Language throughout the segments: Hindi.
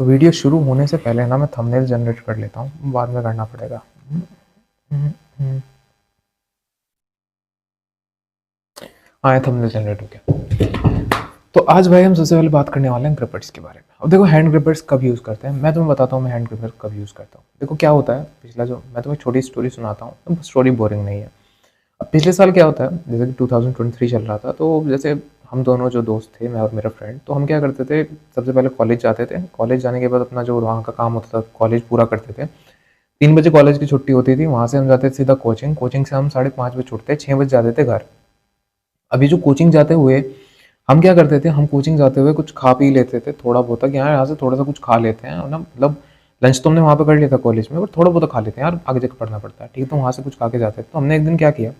तो वीडियो शुरू होने से पहले ना मैं थंबनेल जनरेट कर लेता हूँ, बाद में करना पड़ेगा। हाँ, थंबनेल जनरेट हो गया। तो आज भाई हम सबसे पहले बात करने वाले हैं ग्रिपर्स के बारे में। अब देखो हैंड ग्रिपर्स कब यूज़ करते हैं, मैं तुम्हें बताता हूँ मैं हैंड ग्रिपर्स कब यूज़ करता हूँ। देखो क्या होता है, पिछला जो मैं तुम्हें छोटी स्टोरी सुनाता हूँ, तो स्टोरी बोरिंग नहीं है। अब पिछले साल क्या होता है, जैसे कि 2023 चल रहा था, तो जैसे हम दोनों जो दोस्त थे, मैं और मेरा फ्रेंड, तो हम क्या करते थे, सबसे पहले कॉलेज जाते थे। कॉलेज जाने के बाद अपना जो वहाँ का काम होता था, कॉलेज पूरा करते थे। 3 बजे कॉलेज की छुट्टी होती थी, वहाँ से हम जाते थे सीधा कोचिंग। कोचिंग से हम 5:30 बजे छुटते, 6 बजे जाते थे घर। अभी जो कोचिंग जाते हुए हम क्या करते थे, हम कोचिंग जाते हुए कुछ खा पी लेते थे थोड़ा बहुत, कि यहाँ से थोड़ा सा कुछ खा लेते हैं ना, मतलब लंच तो हमने वहाँ पे कर लिया था कॉलेज में, बट थोड़ा बहुत खा लेते हैं यार, आगे जाकर पढ़ना पड़ता है, ठीक है। तो वहाँ से कुछ खा के जाते थे। तो हमने एक दिन क्या किया,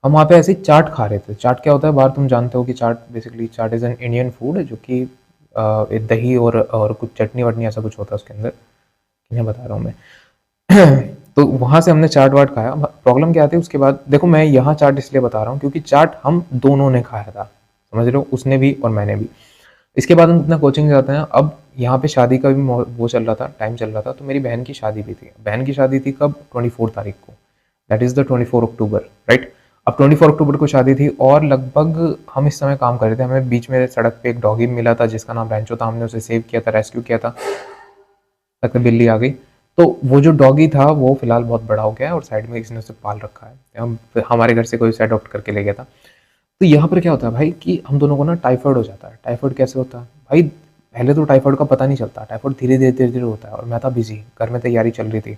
हम वहाँ पे ऐसे ही चाट खा रहे थे। चाट क्या होता है बाहर, तुम जानते हो कि chaat basically chaat is an Indian food, जो कि दही और कुछ चटनी वटनी ऐसा कुछ होता है उसके अंदर, किन्हें बता रहा हूँ मैं। तो वहाँ से हमने चाट वाट खाया। प्रॉब्लम क्या थी उसके बाद, देखो मैं यहाँ चाट इसलिए बता रहा हूँ क्योंकि चाट हम दोनों ने खाया था, समझ रहे हो, उसने भी और मैंने भी। इसके बाद हम अपना कोचिंग जाते हैं। अब यहाँ पे शादी का भी वो चल रहा था, टाइम चल रहा था, तो मेरी बहन की शादी भी थी। बहन की शादी थी कब, 24 तारीख को, that is the 24 October, right. अब 24 अक्टूबर को शादी थी और लगभग हम इस समय काम कर रहे थे। हमें बीच में सड़क पे एक डॉगी मिला था जिसका नाम रैंचो था, हमने उसे सेव किया था, रेस्क्यू किया था, तक बिल्ली आ गई। तो वो जो डॉगी था वो फिलहाल बहुत बड़ा हो गया है और साइड में किसी ने उसे पाल रखा है। हमारे घर से कोई उसे अडॉप्ट करके ले गया था। तो यहाँ पर क्या होता है भाई कि हम दोनों को ना टाइफाइड हो जाता है। टाइफाइड कैसे होता है भाई, पहले तो टाइफाइड का पता नहीं चलता, टाइफाइड धीरे धीरे धीरे धीरे होता है। और मैं था बिजी, घर में तैयारी चल रही थी,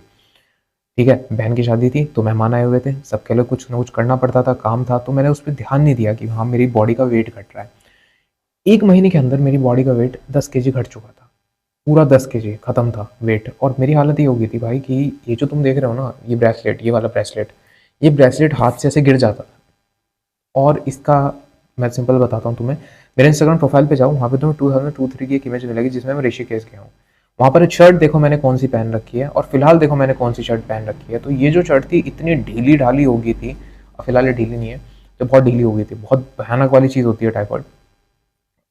ठीक है। बहन की शादी थी तो मेहमान आए हुए थे, सबके लिए कुछ ना कुछ करना पड़ता था, काम था। तो मैंने उस पर ध्यान नहीं दिया कि हाँ मेरी बॉडी का वेट घट रहा है। 1 महीने के अंदर मेरी बॉडी का वेट 10 kg घट चुका था, पूरा 10 kg खत्म था वेट। और मेरी हालत ये हो गई थी भाई कि ये जो तुम देख रहे हो ना, ये ब्रेसलेट, ये वाला ब्रेसलेट, ये ब्रेसलेट हाथ से ऐसे गिर जाता था। और इसका मैं सिंपल बताता हूँ तुम्हें, मेरे इंस्टाग्राम प्रोफाइल पे जाओ, वहाँ पे तुम्हें 2023 की एक इमेज मिलेगी जिसमें मैं ऋषिकेश गया हूँ। वहाँ पर एक शर्ट देखो मैंने कौन सी पहन रखी है, और फिलहाल देखो मैंने कौन सी शर्ट पहन रखी है। तो ये जो शर्ट थी इतनी ढीली ढाली हो गई थी, और फिलहाल ये ढीली नहीं है, तो बहुत ढीली हो गई थी। बहुत भयानक वाली चीज़ होती है टाइफॉइड।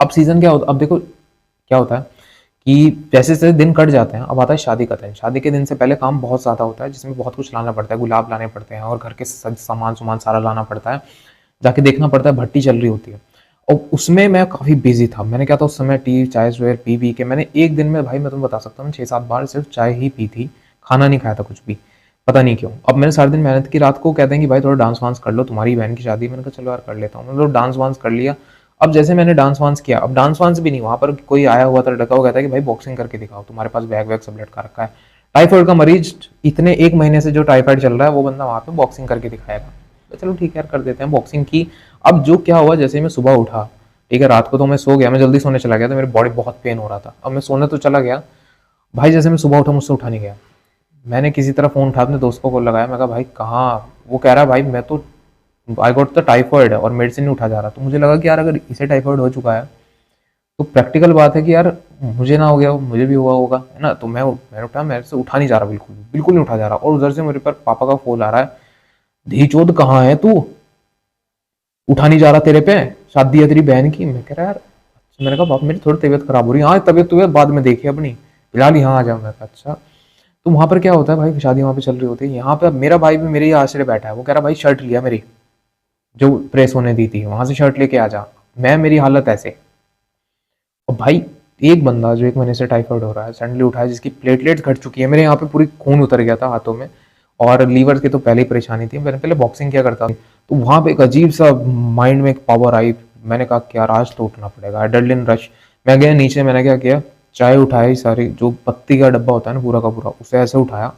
अब सीज़न क्या होता, अब देखो क्या होता है कि जैसे जैसे दिन कट जाते हैं, अब आता है शादी का दिन। शादी के दिन से पहले काम बहुत ज़्यादा होता है, जिसमें बहुत कुछ लाना पड़ता है, गुलाब लाने पड़ते हैं और घर के सामान सामान सारा लाना पड़ता है, जाके देखना पड़ता है, भट्टी चल रही होती है। और उसमें मैं काफ़ी बिजी था। मैंने क्या था उस समय, टी चाय जो पी पी के मैंने एक दिन में भाई मैं तुम्हें बता सकता हूँ 6-7 बार सिर्फ चाय ही पी थी, खाना नहीं खाया था कुछ भी, पता नहीं क्यों। अब मैंने सारे दिन मेहनत की, रात को कहते हैं कि भाई थोड़ा डांस वांस कर लो, तुम्हारी बहन की शादी, मैंने कहा चलो यार कर लेता हूँ, मतलब डांस वांस कर लिया। अब जैसे मैंने डांस वांस किया, अब डांस वांस भी नहीं, वहाँ पर कोई आया हुआ था लड़का, वो कहता है कि भाई बॉक्सिंग करके दिखाओ, तुम्हारे पास बैग वैग सब लटका रखा है। टाइफाइड का मरीज, इतने 1 महीने से जो टाइफाइड चल रहा है, वो बंदा वहाँ पे बॉक्सिंग करके दिखाएगा। तो चलो ठीक है यार कर देते हैं, बॉक्सिंग की। अब जो क्या हुआ, जैसे मैं सुबह उठा, ठीक है, रात को तो मैं सो गया, मैं जल्दी सोने चला गया था, मेरी बॉडी बहुत पेन हो रहा था। अब मैं सोने तो चला गया भाई, जैसे मैं सुबह उठा मुझसे उठा नहीं गया। मैंने किसी तरह फ़ोन उठा, अपने दोस्त को कॉल लगाया, मैं कहा भाई कहाँ, वो कह रहा है भाई मैं तो आई गॉट द टाइफॉइड है और मेडिसिन नहीं उठा जा रहा। तो मुझे लगा कि यार अगर इसे टाइफॉइड हो चुका है तो प्रैक्टिकल बात है कि यार मुझे ना हो गया, मुझे भी हुआ होगा, है ना। तो मैंने उठा, मेरे से उठा नहीं जा रहा, बिल्कुल बिल्कुल नहीं उठा जा रहा। और उधर से मेरे पर पापा का फोन आ रहा है, धी चोद कहाँ है तू, उठा नहीं जा रहा तेरे पे, शादी है तेरी बहन की। मैं कह रहा यार अच्छा। मैंने कहा पापा मेरी थोड़ी तबीयत खराब हो रही है। हाँ तबीयत बाद में देखी अपनी, फिलहाल यहाँ आ जाओ। मैं कहा अच्छा। तो वहाँ पर क्या होता है भाई, शादी वहाँ पे चल रही होती है, यहाँ पे अब मेरा भाई भी मेरे ही आश्रय बैठा है। वो कह रहा भाई शर्ट लिया मेरी जो प्रेस होने दी थी, वहां से शर्ट लेके आ जा। मैं, मेरी हालत ऐसे। और भाई एक बंदा जो 1 महीने से टाइफाइड हो रहा है, सडनली उठा है, जिसकी प्लेटलेट्स घट चुकी है, मेरे यहाँ पे पूरी खून उतर गया था हाथों में, और लीवर की तो पहले ही परेशानी थी, मैंने पहले बॉक्सिंग किया करता था। तो वहाँ पे एक अजीब सा माइंड में एक पावर आई। मैंने कहा कि यार आज तो उठना पड़ेगा, एड्रेनलिन रश। मैं गया नीचे, मैंने क्या किया, चाय उठाई सारी, जो पत्ती का डब्बा होता है ना पूरा का पूरा, उसे ऐसे उठाया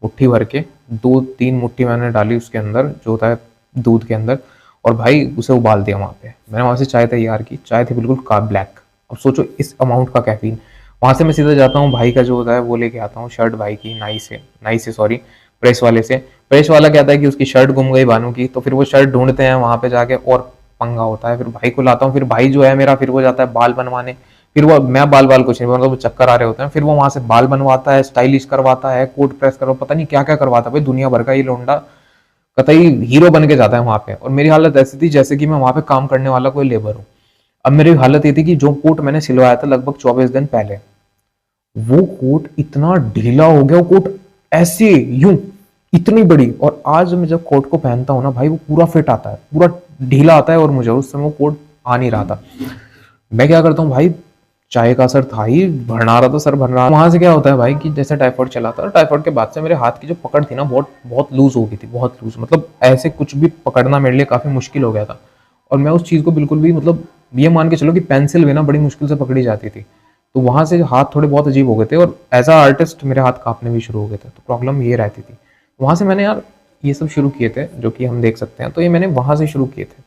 मुट्ठी भर के, 2-3 मुट्ठी मैंने डाली उसके अंदर जो होता है दूध के अंदर, और भाई उसे उबाल दिया वहाँ पे। मैंने वहाँ से चाय तैयार की, चाय थी बिल्कुल का ब्लैक। अब सोचो इस अमाउंट का कैफीन। वहाँ से मैं सीधा जाता हूँ, भाई का जो होता है वो लेके आता हूँ शर्ट, भाई की नाई से सॉरी, प्रेस वाले से। प्रेस वाला कहता है कि उसकी शर्ट गुम गई भानु की, तो फिर वो शर्ट ढूंढते हैं वहाँ पे जाके, और पंगा होता है। फिर भाई को लाता हूँ, फिर भाई जो है मेरा, फिर वो जाता है बाल बनवाने। फिर वो, मैं बाल कुछ नहीं, मतलब वो चक्कर आ रहे होते हैं, फिर वो वहाँ से बाल बनवाता है, स्टाइलिश करवाता है, कोट प्रेस करवा, पता नहीं क्या क्या करवाता है भाई, दुनिया भर का ये लोंडा कतई हीरो बन के जाता है वहां पे। और मेरी हालत ऐसी थी जैसे कि मैं वहां पे काम करने वाला कोई लेबर हूँ। अब मेरी हालत ये थी कि जो कोट मैंने सिलवाया था लगभग 24 दिन पहले, वो कोट इतना ढीला हो गया, वो कोट ऐसे यूं इतनी बड़ी। और आज मैं जब कोट को पहनता हूँ ना भाई, वो पूरा फिट आता है, पूरा ढीला आता है, और मुझे उस समय वो कोट आ नहीं रहा था। मैं क्या करता हूँ भाई, चाय का असर था ही, भरना रहा था, सर भर रहा। वहां से क्या होता है भाई कि जैसे टाइफाइड चला था, टाइफाइड के बाद से मेरे हाथ की जो पकड़ थी ना, बहुत बहुत लूज हो गई थी, बहुत लूज, मतलब ऐसे कुछ भी पकड़ना मेरे लिए काफी मुश्किल हो गया था। और मैं उस चीज को बिल्कुल भी, मतलब ये मान के चलो कि पेंसिल भी ना बड़ी मुश्किल से पकड़ी जाती थी। तो वहां से हाथ थोड़े बहुत अजीब हो गए थे, और एज अ आर्टिस्ट मेरे हाथ कांपने भी शुरू हो गए थे। तो प्रॉब्लम ये रहती थी। वहां से मैंने यार ये सब शुरू किए थे, जो कि हम देख सकते हैं। तो ये मैंने वहां से शुरू किए थे।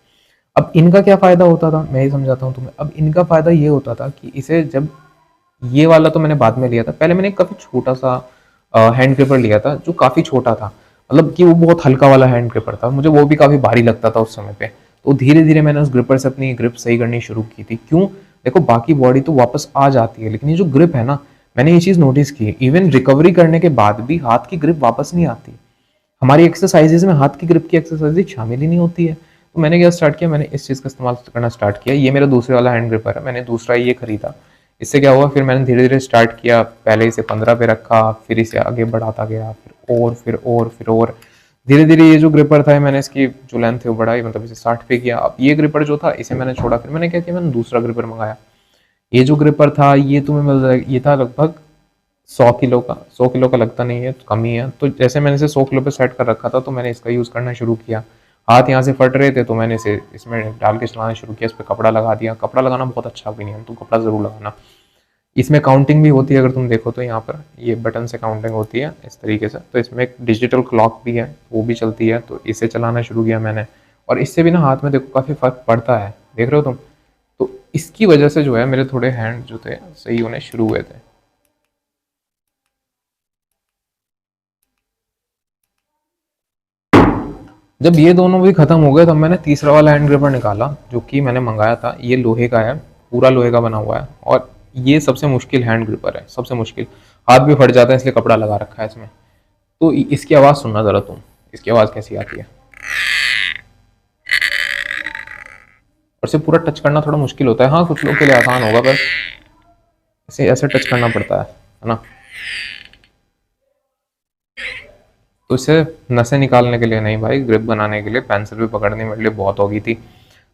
अब इनका क्या फायदा होता था, मैं ही समझाता हूँ तुम्हें। अब इनका फायदा ये होता था कि इसे जब, ये वाला तो मैंने बाद में लिया था, पहले मैंने काफी छोटा सा हैंड ग्रिपर लिया था, जो काफी छोटा था, मतलब कि वो बहुत हल्का वाला हैंड ग्रिपर था, मुझे वो भी काफी भारी लगता था उस समय पे। तो धीरे धीरे मैंने उस ग्रिपर से अपनी ग्रिप सही करनी शुरू की थी। क्यों? देखो, बाकी बॉडी तो वापस आ जाती है, लेकिन ये जो ग्रिप है ना, मैंने ये चीज नोटिस की, इवन रिकवरी करने के बाद भी हाथ की ग्रिप वापस नहीं आती। हमारी एक्सरसाइजेज में हाथ की ग्रिप की एक्सरसाइज शामिल ही नहीं होती है। तो मैंने क्या स्टार्ट किया, मैंने इस चीज़ का इस्तेमाल करना स्टार्ट किया। ये मेरा दूसरे वाला हैंड ग्रिपर है, मैंने दूसरा ये खरीदा। इससे क्या हुआ, फिर मैंने धीरे धीरे स्टार्ट किया, पहले इसे 15 पे रखा, फिर इसे आगे बढ़ाता गया, फिर और धीरे धीरे ये जो ग्रिपर था, मैंने इसकी जो लेंथ है वो बढ़ाई, मतलब इसे 60 पे किया। अब ये ग्रिपर जो था इसे मैंने छोड़ा, फिर मैंने क्या किया, मैंने दूसरा ग्रिपर मंगाया। ये जो ग्रिपर था ये तुम्हें मिल जाएगा, ये था लगभग 100 किलो का। 100 किलो का लगता नहीं है, तो कम ही है। तो जैसे मैंने इसे 100 किलो पे सेट कर रखा था, तो मैंने इसका यूज़ करना शुरू किया। हाथ यहाँ से फट रहे थे, तो मैंने इसे इसमें डाल के चलाना शुरू किया। इस पर कपड़ा लगा दिया। कपड़ा लगाना बहुत अच्छा ओपिनियन, तो कपड़ा ज़रूर लगाना। इसमें काउंटिंग भी होती है, अगर तुम देखो तो यहाँ पर ये बटन से काउंटिंग होती है इस तरीके से। तो इसमें एक डिजिटल क्लॉक भी है, वो भी चलती है। तो इसे चलाना शुरू किया मैंने, और इससे भी ना हाथ में देखो काफ़ी फर्क पड़ता है, देख रहे हो तुम। तो इसकी वजह से जो है मेरे थोड़े हैंड जो थे सही होने शुरू हुए थे। जब ये दोनों भी खत्म हो गए, तब मैंने तीसरा वाला हैंड ग्रिपर निकाला, जो कि मैंने मंगाया था। ये लोहे का है, पूरा लोहे का बना हुआ है, और ये सबसे मुश्किल हैंड ग्रिपर है, सबसे मुश्किल। हाथ भी फट जाता है, इसलिए कपड़ा लगा रखा है इसमें। तो इसकी आवाज़ सुनना ज़रा तुम, इसकी आवाज़ कैसी आती है। और इसे पूरा टच करना थोड़ा मुश्किल होता है। हाँ, कुछ लोग के लिए आसान होगा, पर इसे ऐसे टच करना पड़ता है ना। तो इसे नसें निकालने के लिए नहीं भाई, ग्रिप बनाने के लिए, पेंसिल भी पकड़ने मेरे लिए बहुत होगी थी।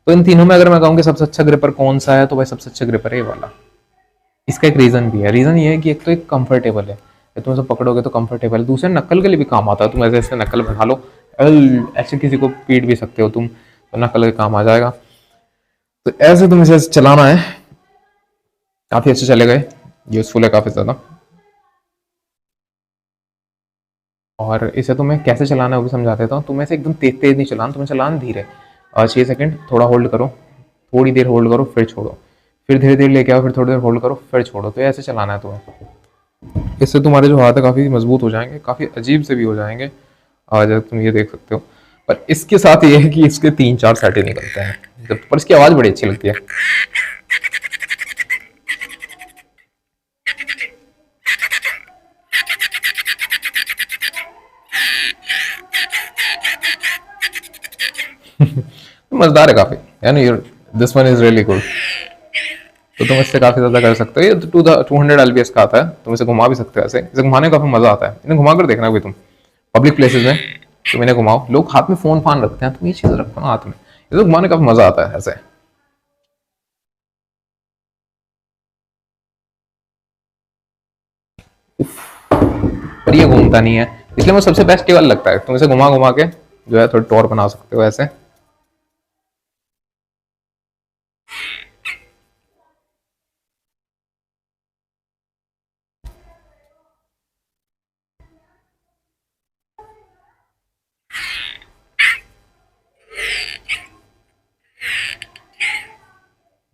तो इन तीनों में अगर मैं कहूँ कि सबसे अच्छा ग्रिपर कौन सा है, तो भाई सबसे अच्छा ग्रिपर है ये वाला। इसका एक रीजन भी है। रीजन ये है कि एक तो एक कंफर्टेबल है, तुम इसे पकड़ोगे तो कंफर्टेबल है। दूसरे नकल के लिए भी काम आता है। तुम ऐसे ऐसे नकल बना लो, ऐसे किसी को पीट भी सकते हो तुम, तो नकल के काम आ जाएगा। तो ऐसे तुम इसे चलाना है, काफी अच्छे चले गए, यूजफुल है काफी ज्यादा। और इसे तुम्हें कैसे चलाना है वो भी समझा देता हूँ। तुम्हें इसे एकदम तेज तेज नहीं चलाना, तुम्हें चलाना धीरे। 6 सेकंड थोड़ा होल्ड करो, थोड़ी देर होल्ड करो, फिर छोड़ो, फिर धीरे धीरे लेके आओ, फिर थोड़ी देर होल्ड करो, फिर छोड़ो। तो ऐसे चलाना है तुम्हें। इससे तुम्हारे जो हाथ है काफ़ी मजबूत हो जाएंगे, काफ़ी अजीब से भी हो जाएंगे, जब तुम ये देख सकते हो। पर इसके साथ ये है कि इसके 3-4 सेट निकलते हैं जब, पर इसकी आवाज़ बड़ी अच्छी लगती है। मज़ेदार है काफ़ी, यानी this one is really good. तो तुम इससे काफ़ी ज़्यादा कर सकते हो। ये 200 LBS का आता है, तुम इसे घुमा भी सकते हो। ऐसे इसे घुमाने में काफ़ी मज़ा आता है। इन्हें घुमा कर देखना भी तुम पब्लिक प्लेसेस में, तुम इन्हें घुमाओ। लोग हाथ में फ़ोन फान रखते हैं, तुम ये चीज़ रखो ना हाथ में, इसे घुमाने का काफ़ी मज़ा आता है ऐसे। पर ये घूमता नहीं है, इसलिए मुझे सबसे बेस्ट टेबल लगता है। तुम इसे घुमा घुमा के जो है थोड़ी टॉर बना सकते हो ऐसे।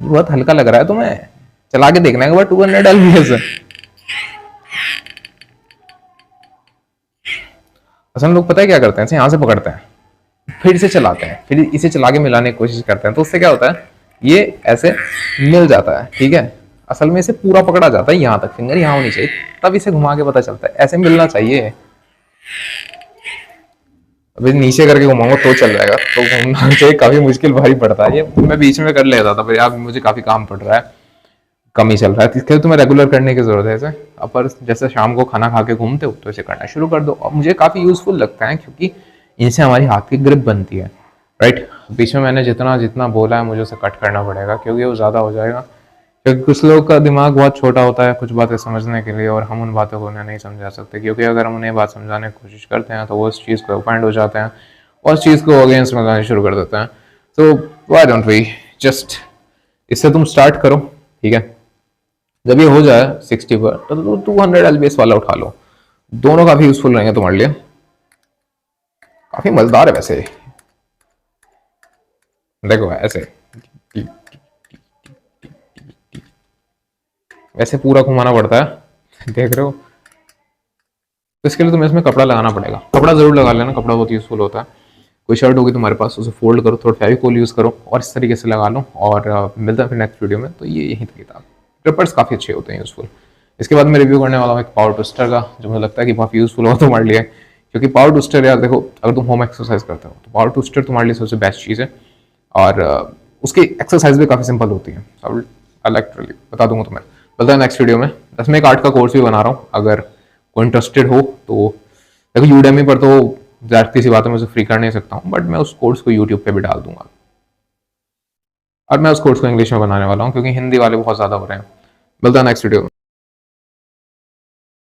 बहुत हल्का लग रहा है तुम्हें, चला के देखना है एक बार 200 LBS। असल में लोग पता है क्या करते हैं, इसे यहाँ से पकड़ते हैं, फिर इसे चलाते हैं, फिर इसे चला के मिलाने की कोशिश करते हैं। तो उससे क्या होता है, ये ऐसे मिल जाता है, ठीक है। असल में इसे पूरा पकड़ा जाता है, यहाँ तक फिंगर यहाँ होनी चाहिए, तब इसे घुमा के पता चलता है, ऐसे मिलना चाहिए। अभी नीचे करके घुमाऊंगा तो चल जाएगा, तो घूमना चाहिए, काफी मुश्किल भारी पड़ता है ये। मैं बीच में कर लेता था, पर यार मुझे काफी काम पड़ रहा है, कम ही चल रहा है, इसके लिए तुम्हें रेगुलर करने की जरूरत है इसे। अब जैसे शाम को खाना खा के घूमते हो तो इसे करना शुरू कर दो। और मुझे काफ़ी यूजफुल लगता है क्योंकि इनसे हमारी हाथ की ग्रिप बनती है, राइट। बीच में मैंने जितना जितना बोला है मुझे उसे कट करना पड़ेगा क्योंकि वो ज़्यादा हो जाएगा, क्योंकि कुछ लोगों का दिमाग बहुत छोटा होता है कुछ बातें समझने के लिए, और हम उन बातों को उन्हें नहीं समझा सकते, क्योंकि अगर हम उन्हें बात समझाने की कोशिश करते हैं तो वो उस चीज़ को ओफेंड हो जाते हैं और उस चीज़ को अगेंस्ट समझाने शुरू कर देते हैं। तो व्हाई डोंट वी जस्ट, इससे तुम स्टार्ट करो, ठीक है। जब ये हो जाए 60 पर तो 200 LBS वाला उठा लो, दोनों काफ़ी यूजफुल रहेंगे तुम्हारे लिए। काफ़ी मज़ेदार है वैसे, देखो ऐसे वैसे पूरा घुमाना पड़ता है, देख रहे हो। तो इसके लिए तुम्हें इसमें कपड़ा लगाना पड़ेगा, कपड़ा जरूर लगा लेना, कपड़ा बहुत यूजफुल होता है। कोई शर्ट होगी तुम्हारे पास उसे फोल्ड करो, थोड़ा फेविकोल यूज़ करो और इस तरीके से लगा लो। और मिलता है फिर नेक्स्ट वीडियो में। तो ये यही था किताब, ग्रिपर्स काफ़ी अच्छे होते हैं, यूजफुल। इसके बाद मैं रिव्यू करने वाला हूँ एक पावर ट्विस्टर का, जो मुझे लगता है कि काफ़ी यूजफुल होगा तुम्हारे लिए, क्योंकि पावर ट्विस्टर यार देखो, अगर तुम होम एक्सरसाइज करते हो तो पावर ट्विस्टर तुम्हारे लिए सबसे बेस्ट चीज़ है। और उसकी एक्सरसाइज भी काफ़ी सिंपल होती है, आई लाइक बता दूंगा तुम्हें। मिलता है नेक्स्ट वीडियो में। दस में एक आर्ट का कोर्स भी बना रहा हूँ, अगर कोई इंटरेस्टेड हो तो। देखो यूडेमी पर तो जाती सी बातें मैं उसे फ्री कर नहीं सकता हूँ, बट मैं उस कोर्स को यूट्यूब पे भी डाल दूंगा। और मैं उस कोर्स को इंग्लिश में बनाने वाला हूँ क्योंकि हिंदी वाले बहुत ज़्यादा हो रहे हैं। मिलता है नेक्स्ट वीडियो में।